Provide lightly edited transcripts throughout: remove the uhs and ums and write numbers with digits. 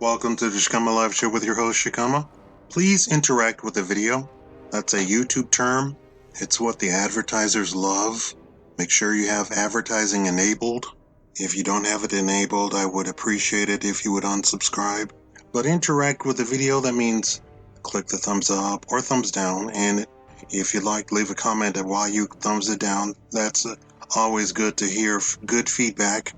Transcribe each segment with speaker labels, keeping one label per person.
Speaker 1: Welcome to the Shakaama Live Show with your host, Shakaama. Please interact with the video. That's a YouTube term. It's what the advertisers love. Make sure you have advertising enabled. If you don't have it enabled, I would appreciate it if you would unsubscribe. But interact with the video, that means click the thumbs up or thumbs down. And if you'd like, leave a comment while you thumbs it down. That's always good to hear good feedback.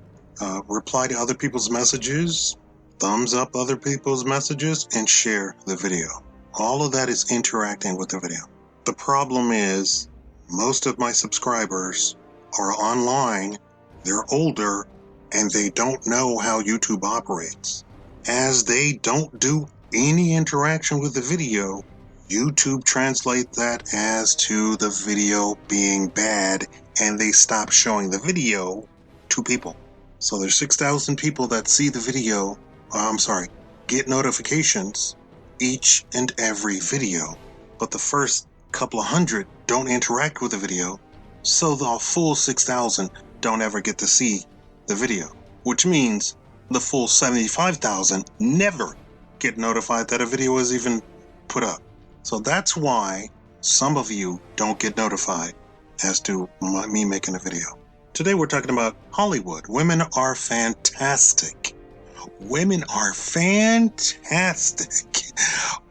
Speaker 1: Reply to other people's messages. Thumbs up other people's messages and share the video. All of that is interacting with the video. The problem is most of my subscribers are online, they're older, and they don't know how YouTube operates. As they don't do any interaction with the video, YouTube translates that as to the video being bad, and they stop showing the video to people. So there's 6,000 people that see the video. Get notifications each and every video, but the first couple of hundred don't interact with the video, so the full 6,000 don't ever get to see the video, which means the full 75,000 never get notified that a video is even put up. So that's why some of you don't get notified as to me making a video. Today we're talking about Hollywood. Women are fantastic. Women are fantastic.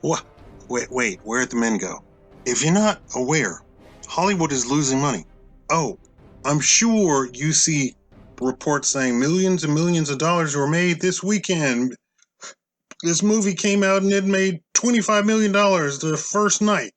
Speaker 1: What? Wait, where'd the men go? If you're not aware, Hollywood is losing money. Oh, I'm sure you see reports saying millions and millions of dollars were made this weekend. This movie came out and it made $25 million the first night,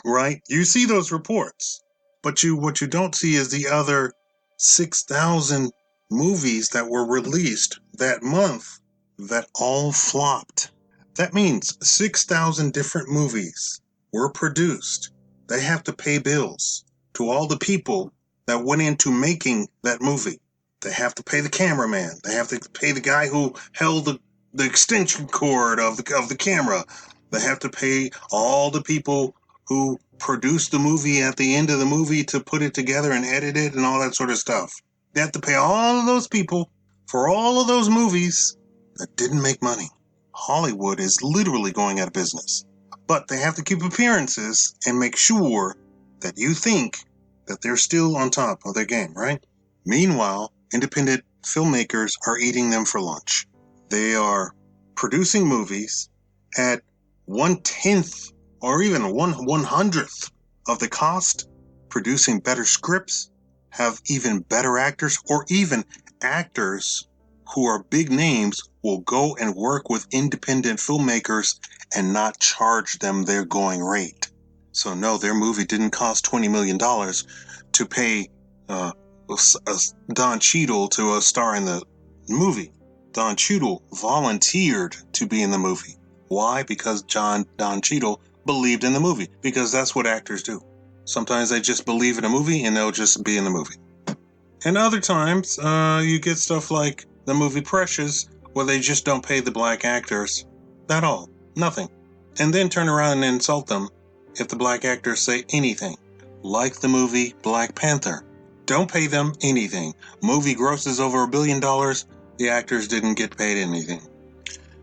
Speaker 1: right? You see those reports, but what you don't see is the other 6,000 movies that were released that month that all flopped. That means 6,000 different movies were produced. They have to pay bills to all the people that went into making that movie. They have to pay the cameraman. They have to pay the guy who held the extension cord of the camera. They have to pay all the people who produced the movie at the end of the movie to put it together and edit it and all that sort of stuff. They have to pay all of those people for all of those movies that didn't make money. Hollywood is literally going out of business. But they have to keep appearances and make sure that you think that they're still on top of their game, right? Meanwhile, independent filmmakers are eating them for lunch. They are producing movies at 1/10 or even 1/100th of the cost, producing better scripts, have even better actors, or even actors who are big names will go and work with independent filmmakers and not charge them their going rate. So no, their movie didn't cost $20 million to pay Don Cheadle to star in the movie. Don Cheadle volunteered to be in the movie. Why? Because Don Cheadle believed in the movie. Because that's what actors do. Sometimes they just believe in a movie and they'll just be in the movie. And other times, you get stuff like the movie Precious, where they just don't pay the black actors at all. Nothing. And then turn around and insult them if the black actors say anything. Like the movie Black Panther. Don't pay them anything. Movie grosses over $1 billion. The actors didn't get paid anything.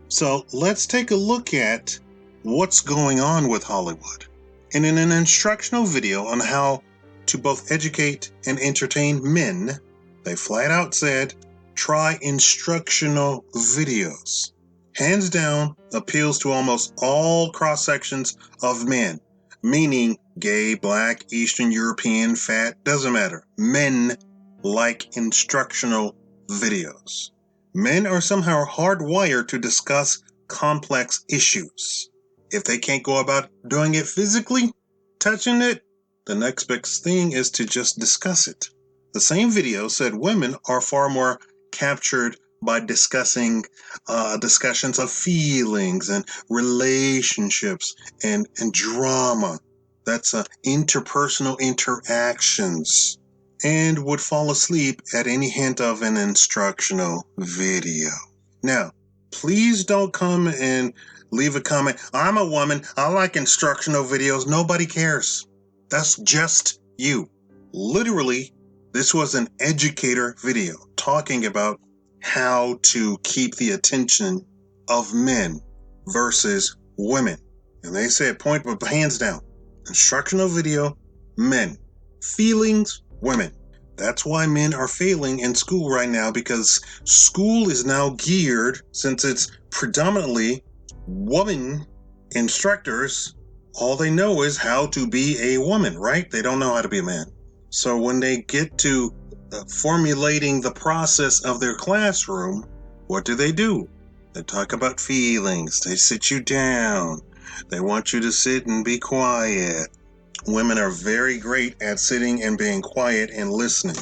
Speaker 1: So let's take a look at what's going on with Hollywood. And in an instructional video on how to both educate and entertain men, they flat out said, try instructional videos. Hands down, appeals to almost all cross-sections of men, meaning gay, black, Eastern European, fat, doesn't matter. Men like instructional videos. Men are somehow hardwired to discuss complex issues. If they can't go about doing it physically, touching it, the next best thing is to just discuss it. The same video said women are far more captured by discussing discussions of feelings and relationships and drama. That's interpersonal interactions, and would fall asleep at any hint of an instructional video. Now, please don't come and leave a comment. I'm a woman. I like instructional videos. Nobody cares. That's just you. Literally, this was an educator video talking about how to keep the attention of men versus women. And they said point but hands down. Instructional video, men. Feelings, women. That's why men are failing in school right now, because school is now geared, since it's predominantly woman instructors, all they know is how to be a woman, right? They don't know how to be a man. So when they get to formulating the process of their classroom, what do? They talk about feelings. They sit you down. They want you to sit and be quiet. Women are very great at sitting and being quiet and listening.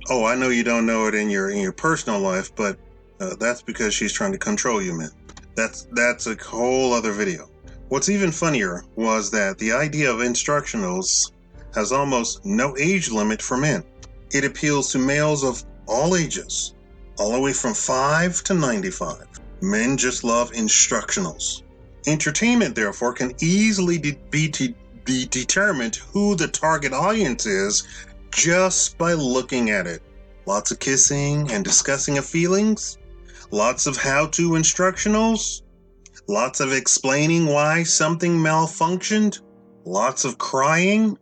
Speaker 1: Oh, I know you don't know it in your personal life, but that's because she's trying to control you, man. That's a whole other video. What's even funnier was that the idea of instructionals has almost no age limit for men. It appeals to males of all ages, all the way from 5 to 95. Men just love instructionals. Entertainment, therefore, can easily be determined who the target audience is just by looking at it. Lots of kissing and discussing of feelings, lots of how-to instructionals, lots of explaining why something malfunctioned, lots of crying.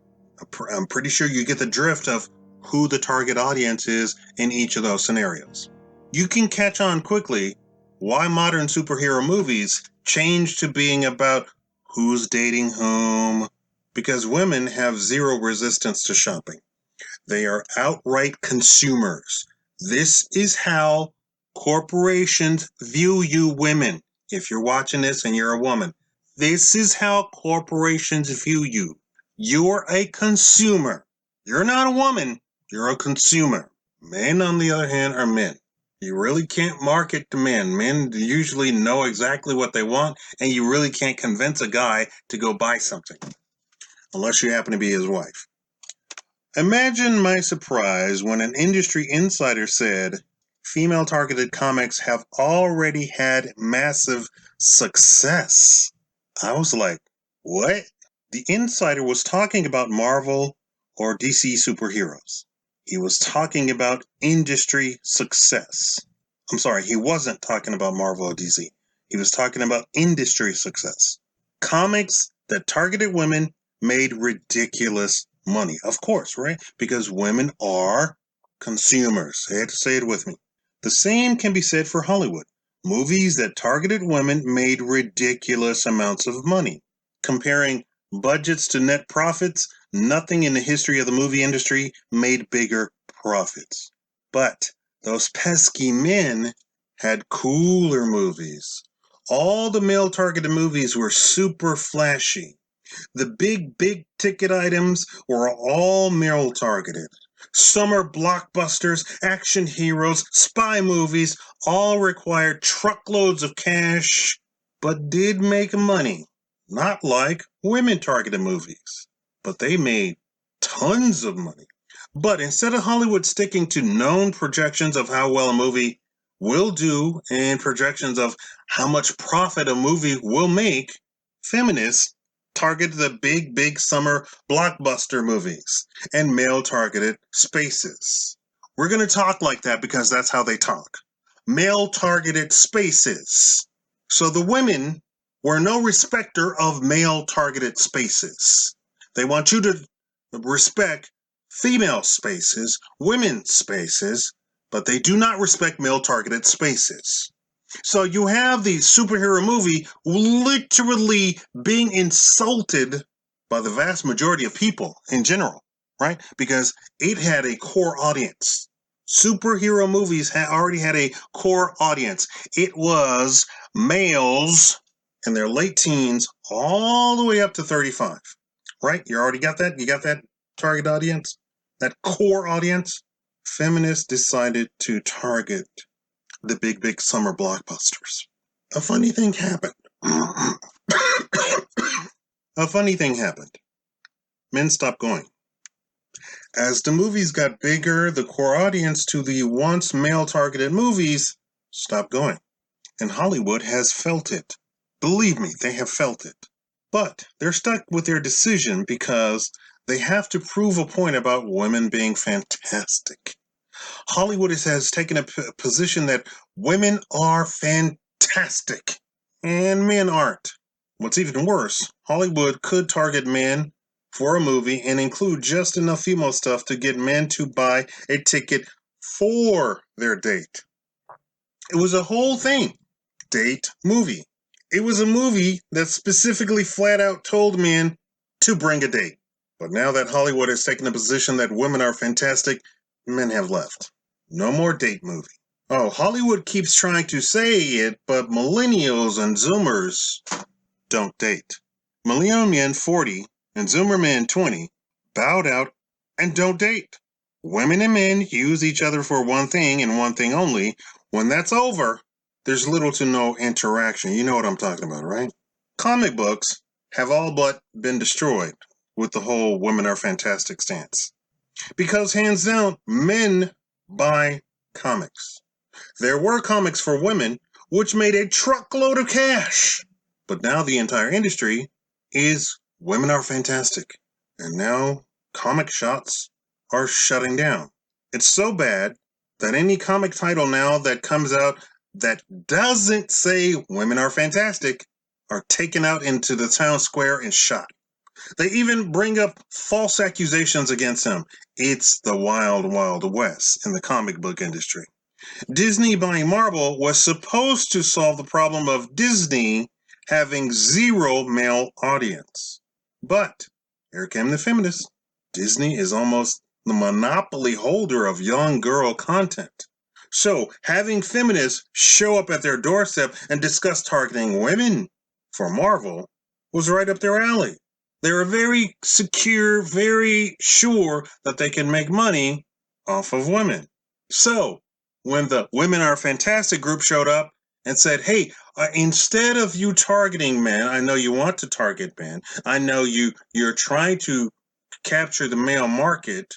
Speaker 1: I'm pretty sure you get the drift of who the target audience is in each of those scenarios. You can catch on quickly why modern superhero movies change to being about who's dating whom, because women have zero resistance to shopping. They are outright consumers. This is how corporations view you women. If you're watching this and you're a woman, this is how corporations view you. You're a consumer. You're not a woman. You're a consumer. Men, on the other hand, are men. You really can't market to men. Men usually know exactly what they want, and you really can't convince a guy to go buy something, unless you happen to be his wife. Imagine my surprise when an industry insider said female-targeted comics have already had massive success. I was like, what? The insider was talking about Marvel or DC superheroes. He was talking about industry success. I'm sorry, he wasn't talking about Marvel or DC. He was talking about industry success. Comics that targeted women made ridiculous money. Of course, right? Because women are consumers. Say it with me. The same can be said for Hollywood. Movies that targeted women made ridiculous amounts of money. Comparing budgets to net profits, nothing in the history of the movie industry made bigger profits. But those pesky men had cooler movies. All the male-targeted movies were super flashy. The big ticket items were all male-targeted. Summer blockbusters, action heroes, spy movies all required truckloads of cash, but did make money. Not like women-targeted movies, but they made tons of money. But instead of Hollywood sticking to known projections of how well a movie will do and projections of how much profit a movie will make, feminists targeted the big summer blockbuster movies and male-targeted spaces. We're going to talk like that because that's how they talk. Male-targeted spaces. So the women were no respecter of male-targeted spaces. They want you to respect female spaces, women's spaces, but they do not respect male-targeted spaces. So you have the superhero movie literally being insulted by the vast majority of people in general, right? Because it had a core audience. Superhero movies already had a core audience. It was males in their late teens all the way up to 35, right? You already got that? You got that target audience? That core audience? Feminists decided to target the big summer blockbusters. A funny thing happened. A funny thing happened. Men stopped going. As the movies got bigger, the core audience to the once male-targeted movies stopped going. And Hollywood has felt it. Believe me, they have felt it. But they're stuck with their decision because they have to prove a point about women being fantastic. Hollywood has taken a position that women are fantastic. and men aren't. What's even worse, Hollywood could target men for a movie and include just enough female stuff to get men to buy a ticket for their date. It was a whole thing. Date movie. It was a movie that specifically flat out told men to bring a date. But now that Hollywood has taken the position that women are fantastic, men have left. No more date movie. Oh, Hollywood keeps trying to say it, but millennials and Zoomers don't date. Millennial men 40 and Zoomer men 20 bowed out and don't date. Women and men use each other for one thing and one thing only. When that's over, there's little to no interaction. You know what I'm talking about, right? Comic books have all but been destroyed with the whole women are fantastic stance. Because hands down, men buy comics. There were comics for women, which made a truckload of cash. But now the entire industry is women are fantastic. And now comic shops are shutting down. It's so bad that any comic title now that comes out that doesn't say women are fantastic are taken out into the town square and shot. They even bring up false accusations against him. It's the wild, wild west in the comic book industry. Disney buying Marvel was supposed to solve the problem of Disney having zero male audience. But here came the feminists. Disney is almost the monopoly holder of young girl content. So having feminists show up at their doorstep and discuss targeting women for Marvel was right up their alley. They were very secure, very sure that they can make money off of women. So when the Women Are Fantastic group showed up and said, hey, instead of you targeting men, I know you want to target men. I know you're trying to capture the male market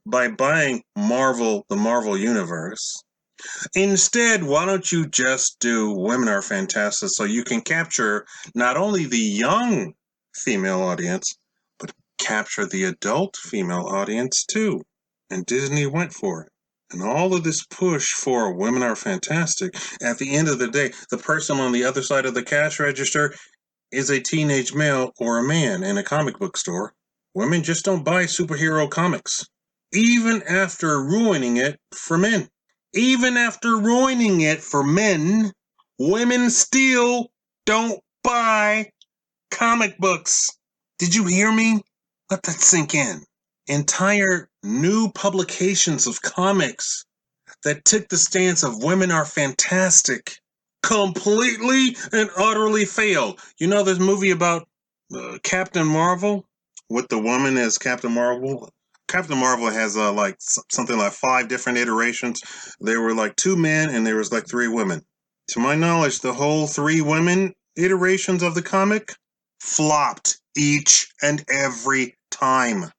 Speaker 1: by buying Marvel, the Marvel Universe. Instead, why don't you just do Women Are Fantastic so you can capture not only the young female audience, but capture the adult female audience too. And Disney went for it. And all of this push for Women Are Fantastic, at the end of the day, the person on the other side of the cash register is a teenage male or a man in a comic book store. Women just don't buy superhero comics. Even after ruining it for men. Even after ruining it for men, women still don't buy comic books. Did you hear me? Let that sink in. Entire new publications of comics that took the stance of women are fantastic completely and utterly failed. You know this movie about Captain Marvel with the woman as Captain Marvel? Captain Marvel has like something like 5 different iterations. There were like 2 men and there was like 3 women. To my knowledge, the whole 3 women iterations of the comic flopped each and every time.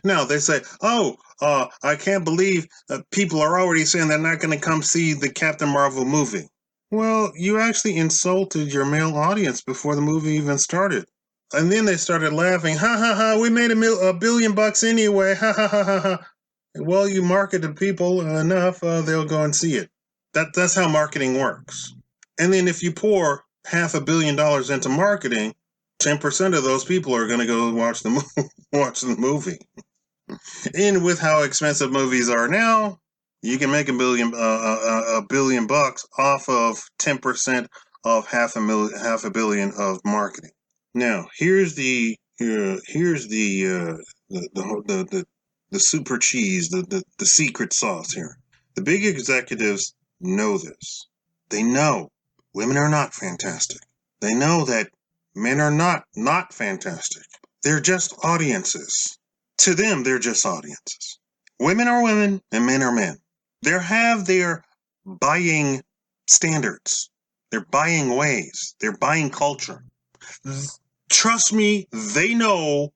Speaker 1: Now they say, I can't believe that people are already saying they're not going to come see the Captain Marvel movie. Well, you actually insulted your male audience before the movie even started. And then they started laughing. Ha ha ha, we made $1 billion anyway. Ha ha ha ha ha. Well, you marketed people enough, they'll go and see it. That's how marketing works. And then if you pour $500 million into marketing, 10% of those people are going to go watch the movie. And with how expensive movies are now, you can make $1 billion off of 10% of $500 million of marketing. Now, here's the super cheese, the secret sauce here. The big executives know this. They know women are not fantastic. They know that men are not fantastic. They're just audiences. To them, they're just audiences. Women are women and men are men. They have their buying standards. Their buying ways. Their buying culture. Trust me, they know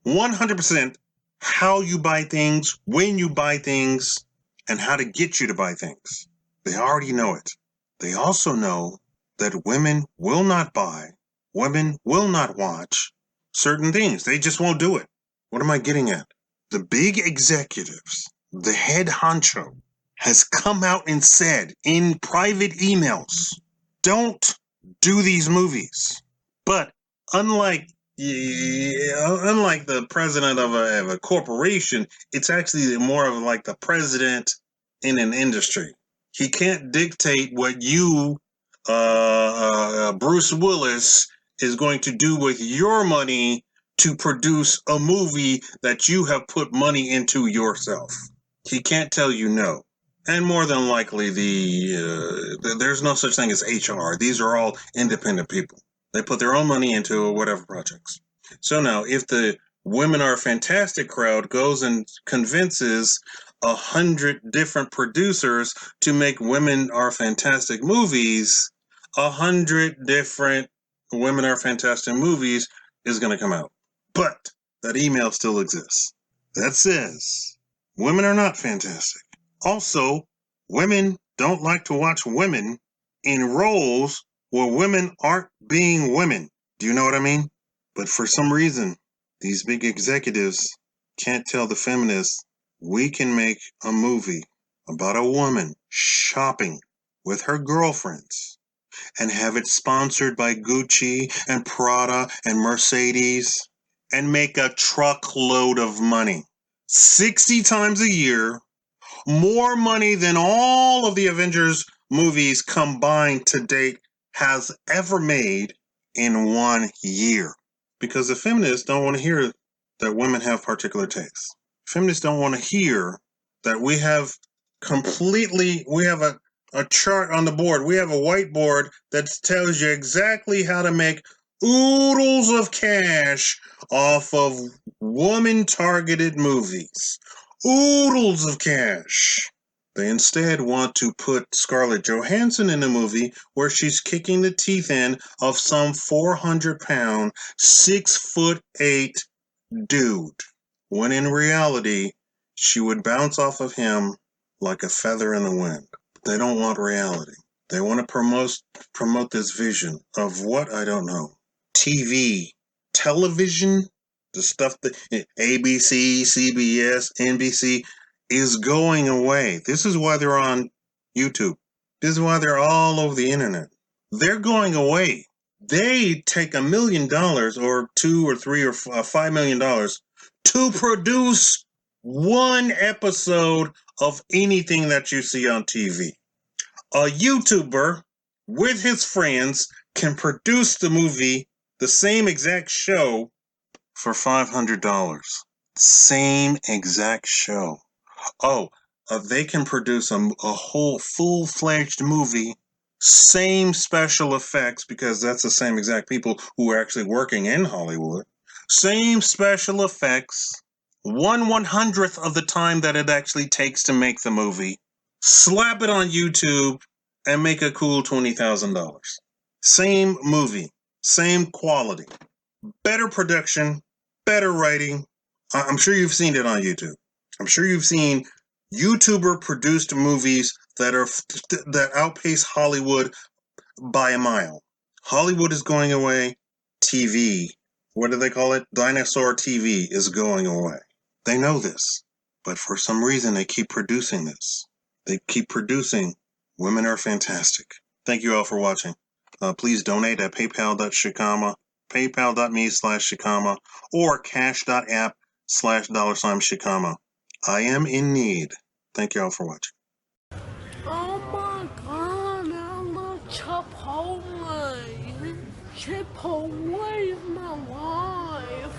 Speaker 1: 100% how you buy things, when you buy things, and how to get you to buy things. They already know it. They also know that women will not buy, women will not watch certain things. They just won't do it. What am I getting at? The big executives, the head honcho, has come out and said in private emails, don't do these movies. But unlike unlike the president of a corporation, it's actually more of like the president in an industry. He can't dictate what you, Bruce Willis, is going to do with your money to produce a movie that you have put money into yourself. He can't tell you no. And more than likely, there's no such thing as HR. These are all independent people. They put their own money into whatever projects. So now, if the Women Are Fantastic crowd goes and convinces 100 different producers to make Women Are Fantastic movies, 100 different Women Are Fantastic movies is going to come out. But that email still exists. That says, women are not fantastic. Also, women don't like to watch women in roles where women aren't being women. Do you know what I mean? But for some reason, these big executives can't tell the feminists, we can make a movie about a woman shopping with her girlfriends and have it sponsored by Gucci and Prada and Mercedes and make a truckload of money. 60 times a year, more money than all of the Avengers movies combined to date has ever made in 1 year. Because the feminists don't want to hear that women have particular tastes. Feminists don't want to hear that we have a chart on the board. We have a whiteboard that tells you exactly how to make oodles of cash off of woman-targeted movies. Oodles of cash. They instead want to put Scarlett Johansson in a movie where she's kicking the teeth in of some 400-pound, 6'8" dude, when in reality, she would bounce off of him like a feather in the wind. They don't want reality. They want to promote this vision of what? I don't know. TV, television, the stuff that ABC, CBS, NBC is going away. This is why they're on YouTube. This is why they're all over the internet. They're going away. They take $1 million or $2 or $3 or $5 million to produce one episode of anything that you see on TV. A YouTuber with his friends can produce the movie, the same exact show, for $500. Same exact show. They can produce a whole full-fledged movie, same special effects, because that's the same exact people who are actually working in Hollywood. Same special effects, 1/100th of the time that it actually takes to make the movie. Slap it on YouTube and make a cool $20,000. Same movie, same quality, better production, better writing. I'm sure you've seen it on YouTube. I'm sure you've seen YouTuber-produced movies that outpace Hollywood by a mile. Hollywood is going away. TV, what do they call it? Dinosaur TV is going away. They know this, but for some reason they keep producing this. They keep producing Women Are Fantastic. Thank you all for watching. Please donate at paypal.shakaama, paypal.me/Shakaama, or cash.app/$Shakaama. I am in need. Thank you all for watching.
Speaker 2: Oh my god, I love Chipotle. Chipotle is my life.